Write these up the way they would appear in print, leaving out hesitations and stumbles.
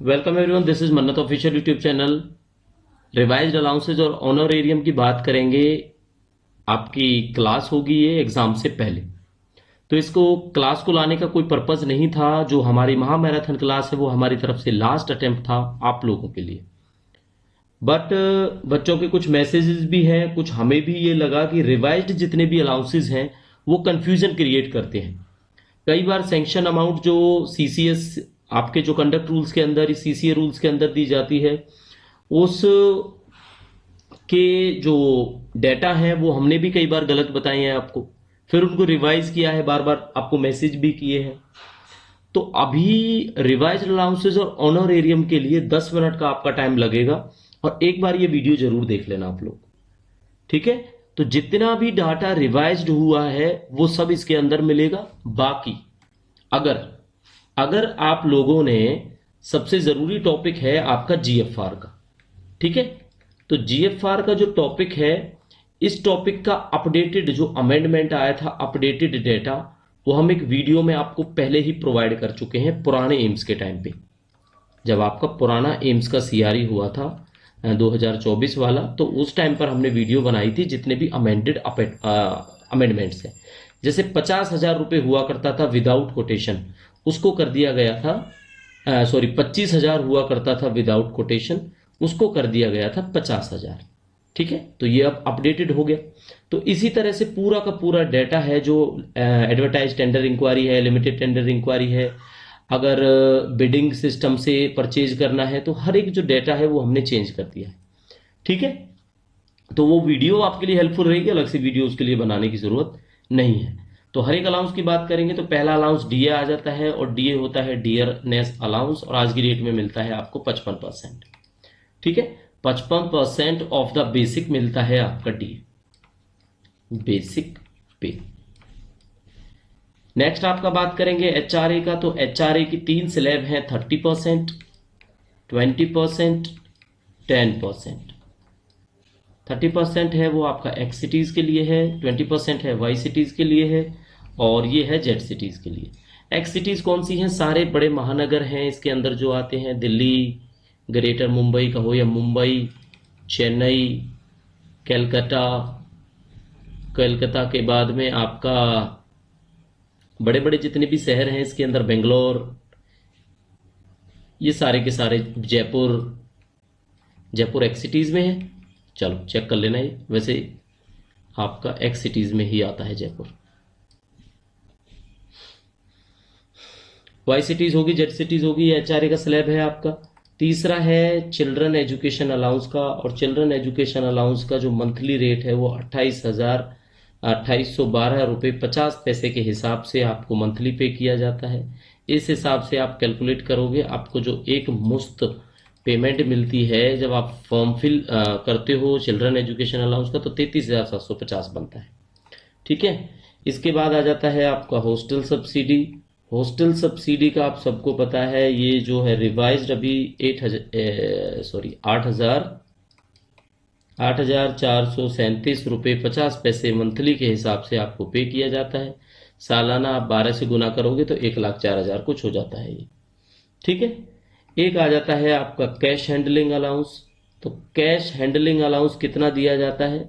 Welcome everyone, this is मन्नत official YouTube channel. Revised allowances और honorarium की बात करेंगे। आपकी क्लास होगी ये एग्जाम से पहले, तो इसको क्लास को लाने का कोई पर्पज नहीं था। जो हमारी महा मैराथन क्लास है वो हमारी तरफ से लास्ट अटेम्प्ट था आप लोगों के लिए। बट बच्चों के कुछ मैसेजेस भी हैं, कुछ हमें भी ये लगा कि रिवाइज्ड जितने भी अलाउंसेज हैं वो कंफ्यूजन क्रिएट करते हैं। कई बार सैंक्शन अमाउंट जो सीसीएस आपके जो कंडक्ट रूल्स के अंदर, सीसीए रूल्स के अंदर दी जाती है, उस के जो डेटा है वो हमने भी कई बार गलत बताए हैं आपको, फिर उनको रिवाइज किया है, बार बार आपको मैसेज भी किए हैं। तो अभी रिवाइज अलाउंसेज और ऑनरेरियम के लिए 10 मिनट का आपका टाइम लगेगा, और एक बार ये वीडियो जरूर देख लेना आप लोग, ठीक है। तो जितना भी डाटा रिवाइज्ड हुआ है वो सब इसके अंदर मिलेगा। बाकी अगर अगर आप लोगों ने, सबसे जरूरी टॉपिक है आपका जीएफआर का, ठीक है। तो जीएफआर का जो टॉपिक है, इस टॉपिक का अपडेटेड जो अमेंडमेंट आया था, अपडेटेड डेटा, वो हम एक वीडियो में आपको पहले ही प्रोवाइड कर चुके हैं पुराने एम्स के टाइम पे। जब आपका पुराना एम्स का सीआरई हुआ था 2024 वाला, तो उस टाइम पर हमने वीडियो बनाई थी जितने भी अमेंडेड अमेंडमेंट्स हैं। जैसे 50,000 रुपये हुआ करता था विदाउट कोटेशन, उसको कर दिया गया था, सॉरी 25,000 हुआ करता था विदाउट कोटेशन, उसको कर दिया गया था 50,000, ठीक है। तो ये अब अपडेटेड हो गया। तो इसी तरह से पूरा का पूरा डेटा है जो एडवर्टाइज टेंडर इंक्वायरी है, लिमिटेड टेंडर इंक्वायरी है, अगर बिडिंग सिस्टम से परचेज करना है, तो हर एक जो डेटा है वो हमने चेंज कर दिया है, ठीक है। तो वो वीडियो आपके लिए हेल्पफुल रहेगी, अलग से वीडियो उसके लिए बनाने की जरूरत नहीं है। तो हर एक अलाउंस की बात करेंगे तो पहला अलाउंस डीए आ जाता है, और डीए होता है डियरनेस अलाउंस, और आज की डेट में मिलता है आपको 55%, ठीक है। 55% ऑफ द बेसिक मिलता है आपका डीए, बेसिक पे। नेक्स्ट आपका बात करेंगे एचआरए का। तो एचआरए की 3 स्लैब हैं, 30%, 20%, 10%। 30% है वो आपका एक्स सिटीज के लिए है, 20% है वाई सिटीज के लिए है, और ये है जेड सिटीज के लिए। एक्स सिटीज कौन सी हैं? सारे बड़े महानगर हैं इसके अंदर जो आते हैं, दिल्ली, ग्रेटर मुंबई कहो या मुंबई, चेन्नई, कलकत्ता, कलकत्ता के बाद में आपका बड़े बड़े जितने भी शहर हैं इसके अंदर, बेंगलोर, ये सारे के सारे, जयपुर, जयपुर एक्स सिटीज में है। चलो चेक कर लेना, ये वैसे आपका एक्स सिटीज में ही आता है जयपुर। वाई सिटीज होगी, जेड सिटीज होगी, एचआरए का स्लैब है आपका। तीसरा है चिल्ड्रन एजुकेशन अलाउंस का, और चिल्ड्रन एजुकेशन अलाउंस का जो मंथली रेट है वो 28,212 रुपये 50 पैसे के हिसाब से आपको मंथली पे किया जाता है। इस हिसाब से आप कैलकुलेट करोगे, आपको जो एक मुश्त पेमेंट मिलती है जब आप फॉर्म फिल करते हो चिल्ड्रन एजुकेशन अलाउंस का, तो 33,750 बनता है, ठीक है। इसके बाद आ जाता है आपका हॉस्टल सब्सिडी। हॉस्टल सब्सिडी का आप सबको पता है, ये जो है रिवाइज्ड अभी 8,437 रुपये 50 पैसे मंथली के हिसाब से आपको पे किया जाता है। सालाना आप 12 से गुना करोगे तो 1,04,000 कुछ हो जाता है ये, ठीक है। एक आ जाता है आपका कैश हैंडलिंग अलाउंस। तो कैश हैंडलिंग अलाउंस कितना दिया जाता है?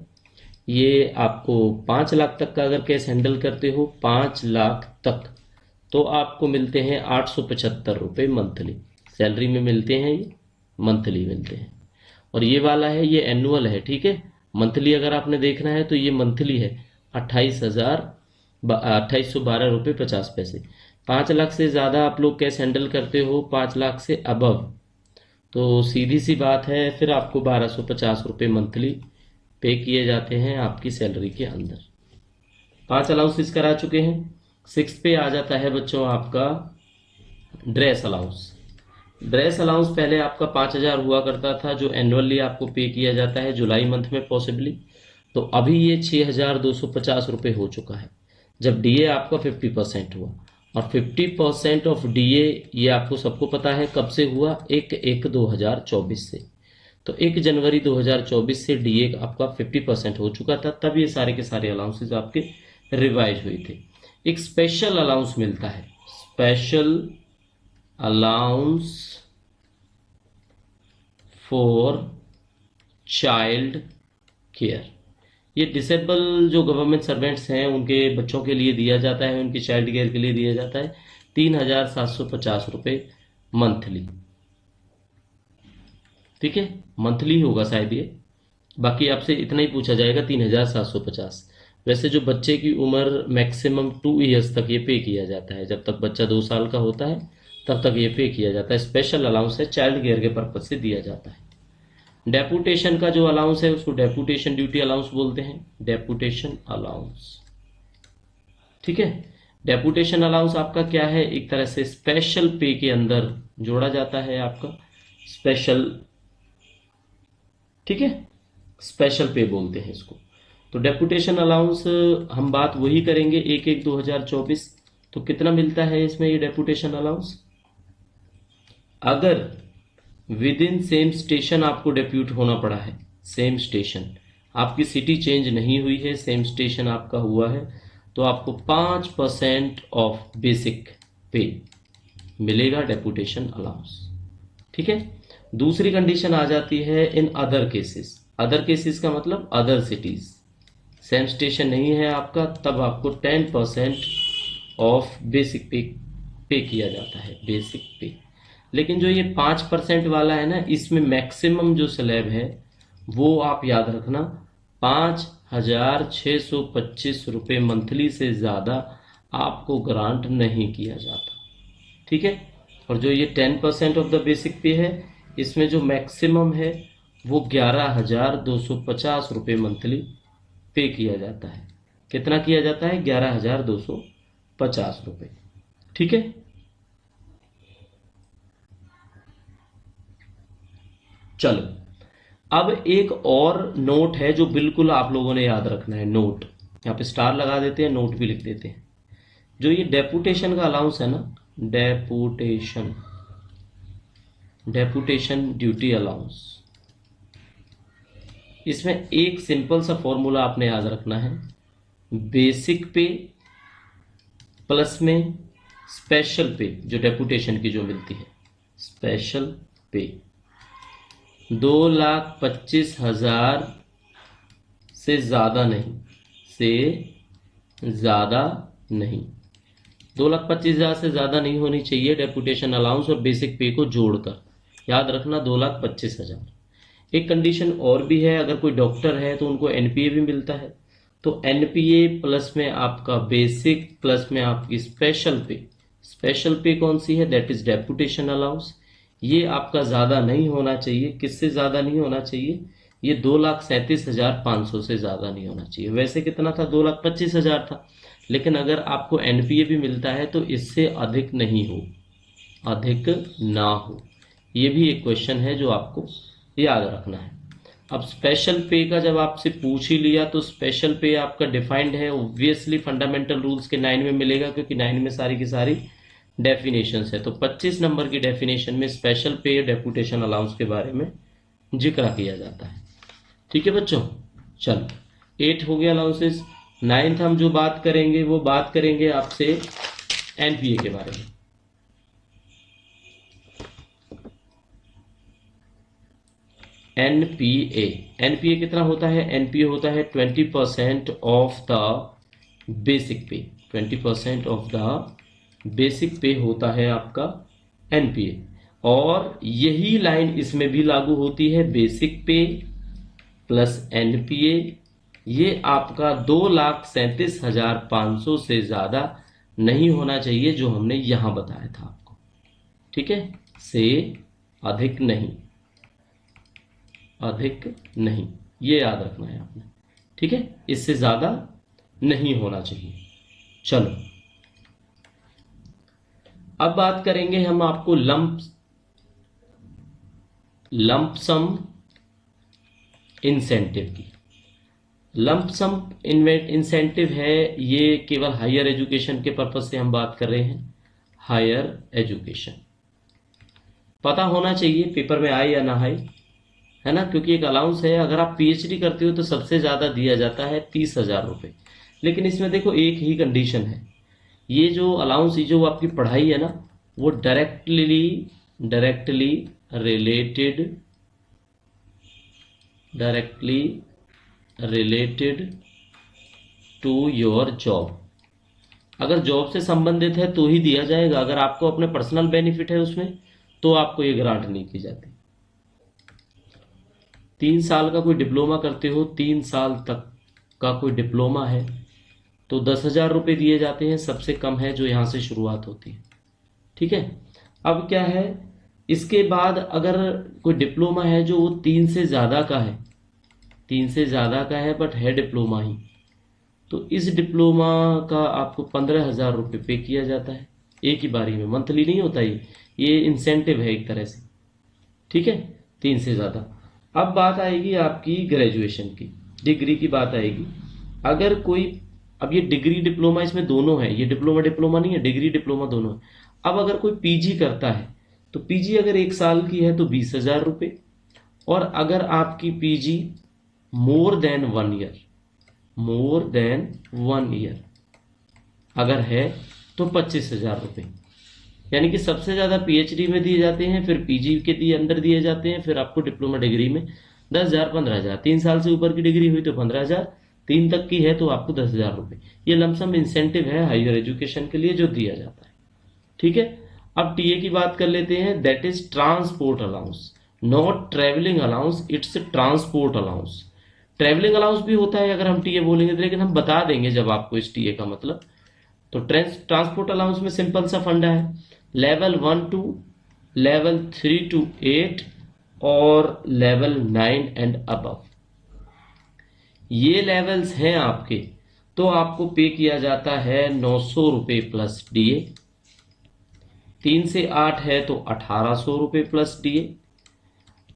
ये आपको 5 लाख तक का अगर कैश हैंडल करते हो, 5 लाख तक, तो आपको मिलते हैं 875 रुपये मंथली। सैलरी में मिलते हैं, ये मंथली मिलते हैं। और ये वाला है, ये एनुअल है, ठीक है। मंथली अगर आपने देखना है तो ये मंथली है 28,212 रुपये 50 पैसे। 5 लाख से ज़्यादा आप लोग कैश हैंडल करते हो, 5 लाख से अबव, तो सीधी सी बात है फिर आपको 1,250 रुपये मंथली पे किए जाते हैं आपकी सैलरी के अंदर। 5 अलाउंसेस करा चुके हैं। 6 पे आ जाता है बच्चों आपका ड्रेस अलाउंस। ड्रेस अलाउंस पहले आपका 5,000 हुआ करता था, जो एनुअली आपको पे किया जाता है जुलाई मंथ में पॉसिबली। तो अभी ये 6,250 रुपये हो चुका है, जब डीए आपका 50% हुआ। और 50% ऑफ डीए ये आपको सबको पता है कब से हुआ, 1/1/2024 से। तो 1 जनवरी 2024 से डीए आपका 50% हो चुका था, तब ये सारे के सारे अलाउंसेज आपके रिवाइज हुए थे। एक स्पेशल अलाउंस मिलता है, special allowance for child care. ये डिसेबल जो गवर्नमेंट सर्वेंट्स हैं उनके बच्चों के लिए दिया जाता है, उनकी चाइल्ड केयर के लिए दिया जाता है 3,750 रुपये मंथली। ठीक है, मंथली होगा शायद ये, बाकी आपसे इतना ही पूछा जाएगा 3,750। वैसे जो बच्चे की उम्र मैक्सिमम 2 ईयर्स तक ये पे किया जाता है, जब तक बच्चा 2 साल का होता है तब तक ये पे किया जाता है। स्पेशल अलाउंस है, चाइल्ड केयर के पर्पज से दिया जाता है। डेपुटेशन का जो अलाउंस है उसको डेपुटेशन ड्यूटी अलाउंस बोलते हैं, डेपुटेशन अलाउंस। ठीक है, डेपुटेशन अलाउंस आपका क्या है, एक तरह से स्पेशल पे के अंदर जोड़ा जाता है आपका स्पेशल। ठीक है, स्पेशल पे बोलते हैं इसको। तो डेपुटेशन अलाउंस हम बात वही करेंगे 1/1/2024। तो कितना मिलता है इसमें ये डेपुटेशन अलाउंस? अगर विद इन सेम स्टेशन आपको डेप्यूट होना पड़ा है, सेम स्टेशन, आपकी सिटी चेंज नहीं हुई है, सेम स्टेशन आपका हुआ है, तो आपको 5% ऑफ बेसिक पे मिलेगा डेपुटेशन अलाउंस। ठीक है, दूसरी कंडीशन आ जाती है in other cases. Other cases का मतलब अदर सिटीज, सेम स्टेशन नहीं है आपका, तब आपको 10% ऑफ बेसिक पे किया जाता है, बेसिक पे। लेकिन जो ये 5% वाला है ना, इसमें मैक्सिमम जो स्लैब है वो आप याद रखना 5,625 रुपये मंथली से ज़्यादा आपको ग्रांट नहीं किया जाता। ठीक है, और जो ये 10% ऑफ द बेसिक पे है, इसमें जो मैक्सिमम है वो 11,250 रुपये मंथली पे किया जाता है। कितना किया जाता है? 11,250 रुपये। ठीक है, चलो अब एक और नोट है जो बिल्कुल आप लोगों ने याद रखना है। नोट यहाँ पे स्टार लगा देते हैं, नोट भी लिख देते हैं। जो ये डेपुटेशन का अलाउंस है ना, डेपुटेशन ड्यूटी अलाउंस, इसमें एक सिंपल सा फॉर्मूला आपने याद रखना है, बेसिक पे प्लस में स्पेशल पे, जो डेपुटेशन की जो मिलती है स्पेशल पे, 2,25,000 से ज़्यादा नहीं, से ज़्यादा नहीं, 2,25,000 से ज़्यादा नहीं होनी चाहिए डेपुटेशन अलाउंस और बेसिक पे को जोड़कर। याद रखना 2,25,000। एक कंडीशन और भी है, अगर कोई डॉक्टर है तो उनको एनपीए भी मिलता है, तो एनपीए प्लस में आपका बेसिक प्लस में आपकी स्पेशल पे कौन सी है? That is deputation allowance. ये आपका ज़्यादा नहीं होना चाहिए। किससे ज़्यादा नहीं होना चाहिए? ये 2,37,500 से ज़्यादा नहीं होना चाहिए। वैसे कितना था? 2,25,000 था, लेकिन अगर आपको एनपीए भी मिलता है तो इससे अधिक नहीं हो, अधिक ना हो। ये भी एक क्वेश्चन है जो आपको याद रखना है। अब स्पेशल पे का जब आपसे पूछ ही लिया तो स्पेशल पे आपका डिफाइंड है, ऑब्वियसली फंडामेंटल रूल्स के 9 में मिलेगा, क्योंकि 9 में सारी की सारी डेफिनेशंस है। तो 25 नंबर की डेफिनेशन में स्पेशल पे डेपुटेशन अलाउंस के बारे में जिक्र किया जाता है। ठीक है बच्चों, चलो 8 हो गया अलाउंसेस। 9th हम जो बात करेंगे वो बात करेंगे आपसे एनपीए के बारे में। एनपीए कितना होता है? एनपीए होता है 20% ऑफ द बेसिक पे। 20% ऑफ द बेसिक पे होता है आपका एनपीए, और यही लाइन इसमें भी लागू होती है। बेसिक पे प्लस एनपीए, ये आपका 2,37,500 से ज्यादा नहीं होना चाहिए, जो हमने यहां बताया था आपको। ठीक है, से अधिक नहीं, अधिक नहीं, ये याद रखना है आपने। ठीक है, इससे ज्यादा नहीं होना चाहिए। चलो अब बात करेंगे हम आपको लंप सम इंसेंटिव की। लंप सम इंसेंटिव है, ये केवल हायर एजुकेशन के पर्पज से हम बात कर रहे हैं। हायर एजुकेशन पता होना चाहिए, पेपर में आए या ना आए, है ना, क्योंकि एक अलाउंस है। अगर आप पीएचडी करते हो तो सबसे ज्यादा दिया जाता है 30,000 रुपये। लेकिन इसमें देखो एक ही कंडीशन है, ये जो अलाउंस, ये जो आपकी पढ़ाई है ना, वो directly related directly related to your job. अगर जॉब से संबंधित है तो ही दिया जाएगा, अगर आपको अपने पर्सनल बेनिफिट है उसमें तो आपको ये ग्रांट नहीं की जाती। 3 साल का कोई डिप्लोमा करते हो, 3 साल तक का कोई डिप्लोमा है तो 10,000 रुपये दिए जाते हैं, सबसे कम है जो यहाँ से शुरुआत होती है। ठीक है। अब क्या है, इसके बाद अगर कोई डिप्लोमा है जो वो 3 से ज़्यादा का है, 3 से ज़्यादा का है बट है डिप्लोमा ही, तो इस डिप्लोमा का आपको 15,000 रुपये पे किया जाता है एक ही बारी में, मंथली नहीं होता ये इंसेंटिव है एक तरह से। ठीक है, 3 से ज़्यादा। अब बात आएगी आपकी ग्रेजुएशन की, डिग्री की बात आएगी। अगर कोई, अब ये डिग्री डिप्लोमा इसमें दोनों है, ये डिप्लोमा डिप्लोमा नहीं है, डिग्री डिप्लोमा दोनों है। अब अगर कोई पीजी करता है तो पीजी अगर 1 साल की है तो 20,000 रुपये, और अगर आपकी PG more than 1 year, more than 1 year अगर है तो 25,000 रुपये। यानी कि सबसे ज़्यादा पीएचडी में दिए जाते हैं, फिर पीजी के दिए अंदर दिए जाते हैं, फिर आपको डिप्लोमा डिग्री में 10,000 15,000। 3 साल से ऊपर की डिग्री हुई तो 15,000, 3 तक की है तो आपको 10,000 रुपये। ये लमसम इंसेंटिव है हायर एजुकेशन के लिए जो दिया जाता है। ठीक है। अब टीए की बात कर लेते हैं, that is transport allowance, not travelling allowance, it's transport allowance. Travelling allowance भी होता है अगर हम टीए बोलेंगे तो, लेकिन हम बता देंगे जब आपको इस टीए का मतलब। तो ट्रांसपोर्ट अलाउंस में सिंपल सा फंडा है, लेवल 1 टू लेवल 3 टू 8 और लेवल 9 एंड अबव, ये लेवल्स हैं आपके, तो आपको पे किया जाता है 900 रुपये प्लस डीए। 3 से 8 है तो 1,800 रुपये प्लस डीए,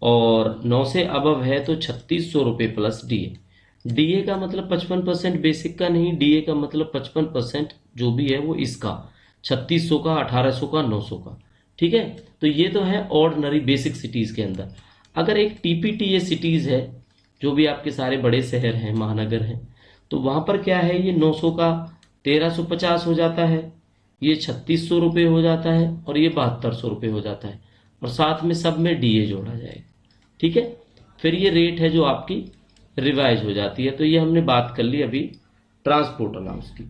और 9 से अबव है तो 3,600 रुपये प्लस डीए। डीए का मतलब 55% बेसिक का नहीं, डीए का मतलब 55% जो भी है वो इसका, 3,600 का, 1,800 का, 900 का। ठीक है। तो ये तो है ऑर्डिनरी बेसिक सिटीज़ के अंदर। अगर एक टीपीटीए सिटीज़ है, जो भी आपके सारे बड़े शहर हैं, महानगर हैं, तो वहाँ पर क्या है, ये 900 का 1,350 हो जाता है, ये 3,600 रुपये हो जाता है, और ये 7,200 रुपये हो जाता है, और साथ में सब में डीए जोड़ा जाएगा। ठीक है। फिर ये रेट है जो आपकी रिवाइज हो जाती है। तो ये हमने बात कर ली अभी ट्रांसपोर्ट अलाउंस की।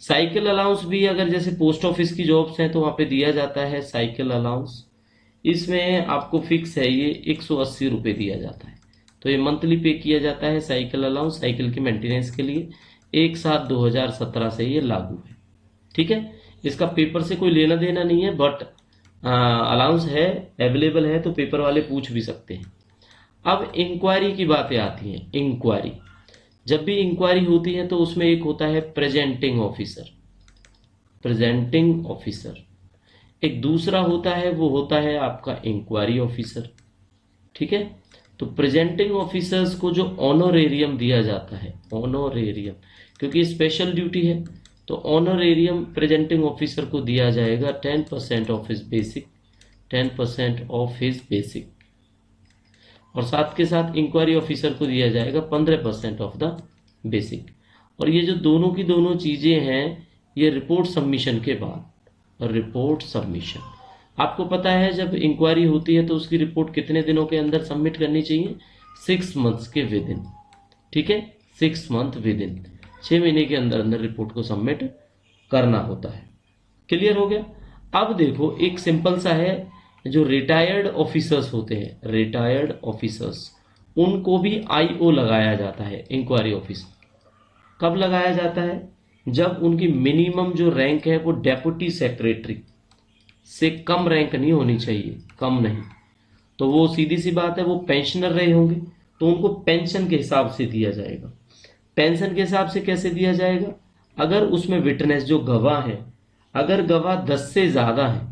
साइकिल अलाउंस भी अगर जैसे पोस्ट ऑफिस की जॉब्स हैं तो वहाँ पे दिया जाता है साइकिल अलाउंस। इसमें आपको फिक्स है, ये 180 रुपये दिया जाता है, तो ये मंथली पे किया जाता है साइकिल अलाउंस, साइकिल की मेंटेनेंस के लिए। 1/7/2017 से ये लागू है। ठीक है। इसका पेपर से कोई लेना देना नहीं है, बट अलाउंस है, अवेलेबल है, तो पेपर वाले पूछ भी सकते हैं। अब इंक्वायरी की बातें आती हैं। इंक्वायरी, जब भी इंक्वायरी होती है तो उसमें एक होता है प्रेजेंटिंग ऑफिसर, प्रेजेंटिंग ऑफिसर। एक दूसरा होता है, वो होता है आपका इंक्वायरी ऑफिसर। ठीक है। तो प्रेजेंटिंग ऑफिसर्स को जो ऑनोरेरियम दिया जाता है, ऑनोरेरियम, क्योंकि स्पेशल ड्यूटी है, तो ऑनोरेरियम प्रेजेंटिंग ऑफिसर को दिया जाएगा 10% of his basic, 10% of his basic, और साथ के साथ इंक्वायरी ऑफिसर को दिया जाएगा 15% ऑफ द बेसिक। और ये जो दोनों की दोनों चीज़ें हैं, ये रिपोर्ट सबमिशन के बाद, रिपोर्ट सबमिशन, आपको पता है जब इंक्वायरी होती है तो उसकी रिपोर्ट कितने दिनों के अंदर सबमिट करनी चाहिए, 6 मंथ्स के विद इन। ठीक है, 6 मंथ विद इन, 6 महीने के अंदर अंदर रिपोर्ट को सबमिट करना होता है। क्लियर हो गया। अब देखो एक सिंपल सा है, जो रिटायर्ड ऑफिसर्स होते हैं, रिटायर्ड ऑफिसर्स, उनको भी आईओ लगाया जाता है, इंक्वायरी ऑफिसर। कब लगाया जाता है, जब उनकी मिनिमम जो रैंक है वो डेप्यूटी सेक्रेटरी से कम रैंक नहीं होनी चाहिए, कम नहीं, तो वो सीधी सी बात है वो पेंशनर रहे होंगे, तो उनको पेंशन के हिसाब से दिया जाएगा। पेंशन के हिसाब से कैसे दिया जाएगा, अगर उसमें विटनेस जो गवाह है, अगर गवाह 10 से ज़्यादा है,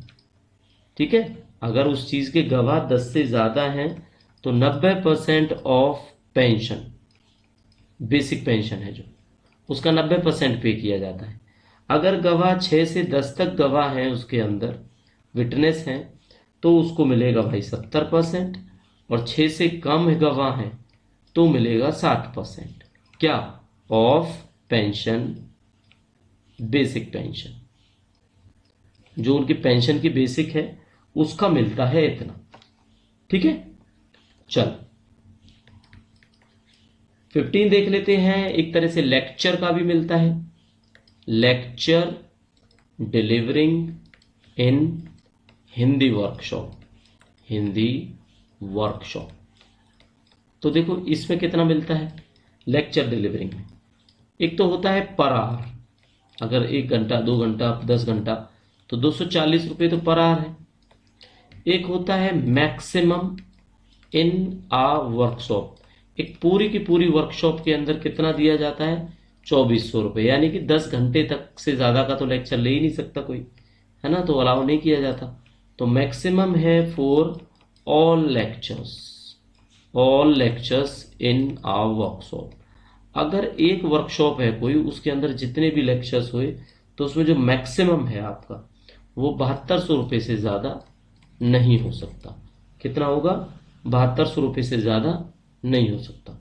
ठीक है, अगर उस चीज़ के गवाह 10 से ज़्यादा हैं तो 90% ऑफ पेंशन, बेसिक पेंशन है जो, उसका 90% पे किया जाता है। अगर गवाह 6 से 10 तक गवाह हैं, उसके अंदर विटनेस हैं, तो उसको मिलेगा भाई 70%, और 6 से कम गवाह हैं तो मिलेगा 60%। क्या, ऑफ पेंशन, बेसिक पेंशन, जो उनकी पेंशन की बेसिक है उसका मिलता है इतना। ठीक है। चल, 15 देख लेते हैं। एक तरह से लेक्चर का भी मिलता है, लेक्चर डिलीवरिंग इन हिंदी वर्कशॉप, हिंदी वर्कशॉप। तो देखो इसमें कितना मिलता है लेक्चर डिलीवरिंग में। एक तो होता है पर आवर, अगर 1 घंटा 2 घंटा 10 घंटा तो 240 रुपये तो पर आवर है। एक होता है मैक्सिमम इन आ वर्कशॉप, एक पूरी की पूरी वर्कशॉप के अंदर कितना दिया जाता है 2400 रुपये, यानी कि 10 घंटे तक से ज़्यादा का तो लेक्चर ले ही नहीं सकता कोई, है ना, तो अलाउ नहीं किया जाता। तो मैक्सिमम है for all lectures in a workshop. अगर एक वर्कशॉप है कोई, उसके अंदर जितने भी लेक्चर्स हुए तो उसमें जो मैक्सिमम है आपका वो 7200 रुपये से ज़्यादा नहीं हो सकता। कितना होगा 7200 रुपये से ज़्यादा नहीं हो सकता।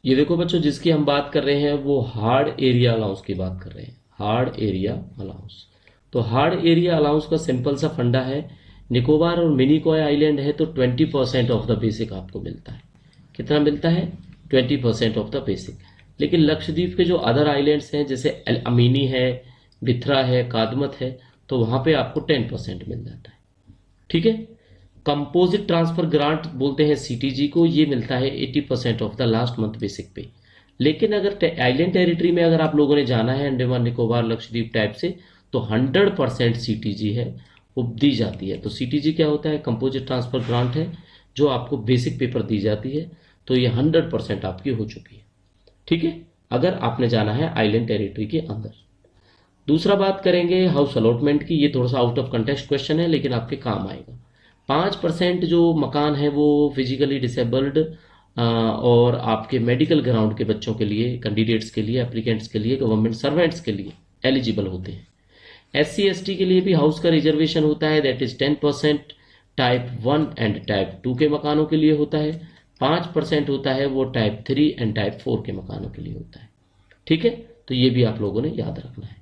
ये देखो बच्चों, जिसकी हम बात कर रहे हैं वो हार्ड एरिया अलाउंस की बात कर रहे हैं, हार्ड एरिया अलाउंस। तो हार्ड एरिया अलाउंस का सिंपल सा फंडा है, निकोबार और मिनिकॉय आइलैंड है तो 20% ऑफ द बेसिक आपको मिलता है। कितना मिलता है 20% ऑफ द बेसिक। लेकिन लक्षद्वीप के जो अदर आइलैंड्स हैं जैसे अमीनी है, बिथरा है, कादमत है, तो वहां पे आपको 10% मिल जाता है। ठीक है। कंपोजिट ट्रांसफर ग्रांट बोलते हैं सीटीजी को, ये मिलता है 80% of the last month basic पे। लेकिन अगर आइलैंड टेरिटरी में अगर आप लोगों ने जाना है अंडमान निकोबार लक्षद्वीप टाइप से, तो 100% सीटीजी है वो दी जाती है। तो सीटीजी क्या होता है, कंपोजिट ट्रांसफर ग्रांट है जो आपको बेसिक पेपर दी जाती है। तो ये 100% आपकी हो चुकी है। ठीक है, अगर आपने जाना है आइलैंड टेरिटरी के अंदर। दूसरा बात करेंगे हाउस अलॉटमेंट की। ये थोड़ा सा आउट ऑफ कंटेक्स्ट क्वेश्चन है लेकिन आपके काम आएगा। 5% जो मकान है वो फिजिकली डिसेबल्ड और आपके मेडिकल ग्राउंड के बच्चों के लिए, कैंडिडेट्स के लिए, एप्लीकेंट्स के लिए, गवर्नमेंट सर्वेंट्स के लिए एलिजिबल होते हैं। SC/ST के लिए भी हाउस का रिजर्वेशन होता है, that is 10%। Type 1 and type 2 के मकानों के लिए होता है। 5% होता है वो टाइप 3 एंड टाइप 4 के मकानों के लिए होता है। ठीक है, तो ये भी आप लोगों ने याद रखना है।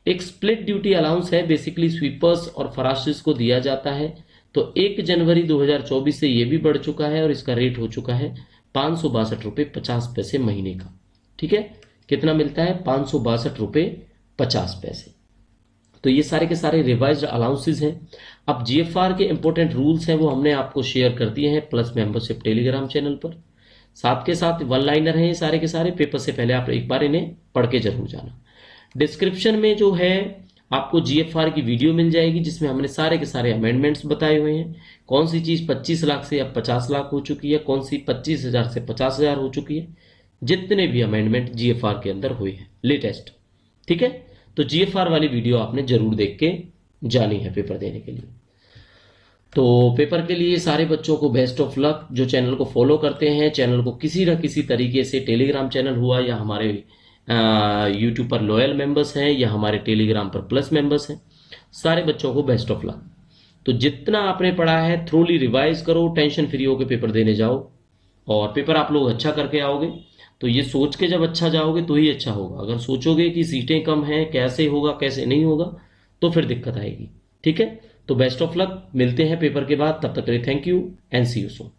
एक स्प्लिट ड्यूटी अलाउंस है, बेसिकली स्वीपर्स और फराशिस को दिया जाता है। तो 1 जनवरी 2024 से ये भी बढ़ चुका है और इसका रेट हो चुका है 562 रुपये 50 पैसे महीने का। ठीक है, कितना मिलता है 562 रुपये 50 पैसे। तो ये सारे के सारे रिवाइज्ड अलाउंसेज हैं। अब GFR के इंपॉर्टेंट रूल्स हैं वो हमने आपको शेयर कर दिए हैं प्लस मेंबरशिप टेलीग्राम चैनल पर। साथ के साथ वन लाइनर हैं ये सारे के सारे, पेपर से पहले आप एक बार इन्हें पढ़ के जरूर जाना। डिस्क्रिप्शन में जो है आपको GFR की वीडियो मिल जाएगी जिसमें हमने सारे के सारे अमेंडमेंट्स बताए हुए हैं। कौन सी चीज़ 25 लाख से अब 50 लाख हो चुकी है, कौन सी 25,000 से 50,000 हो चुकी है, जितने भी अमेंडमेंट GFR के अंदर हुए हैं लेटेस्ट। ठीक है, तो GFR वाली वीडियो आपने जरूर देख के जानी है पेपर देने के लिए। तो पेपर के लिए सारे बच्चों को बेस्ट ऑफ लक। जो चैनल को फॉलो करते हैं, चैनल को किसी न किसी तरीके से, टेलीग्राम चैनल हुआ या हमारे यूट्यूब पर लॉयल मेंबर्स हैं या हमारे टेलीग्राम पर प्लस मेंबर्स हैं, सारे बच्चों को बेस्ट ऑफ लक। तो जितना आपने पढ़ा है थ्रोली रिवाइज करो, टेंशन फ्री होकर पेपर देने जाओ और पेपर आप लोग अच्छा करके आओगे। तो ये सोच के जब अच्छा जाओगे तो ही अच्छा होगा। अगर सोचोगे कि सीटें कम हैं, कैसे होगा कैसे नहीं होगा, तो फिर दिक्कत आएगी। ठीक है, तो बेस्ट ऑफ लक, मिलते हैं पेपर के बाद। तब तक के लिए thank you and see you soon.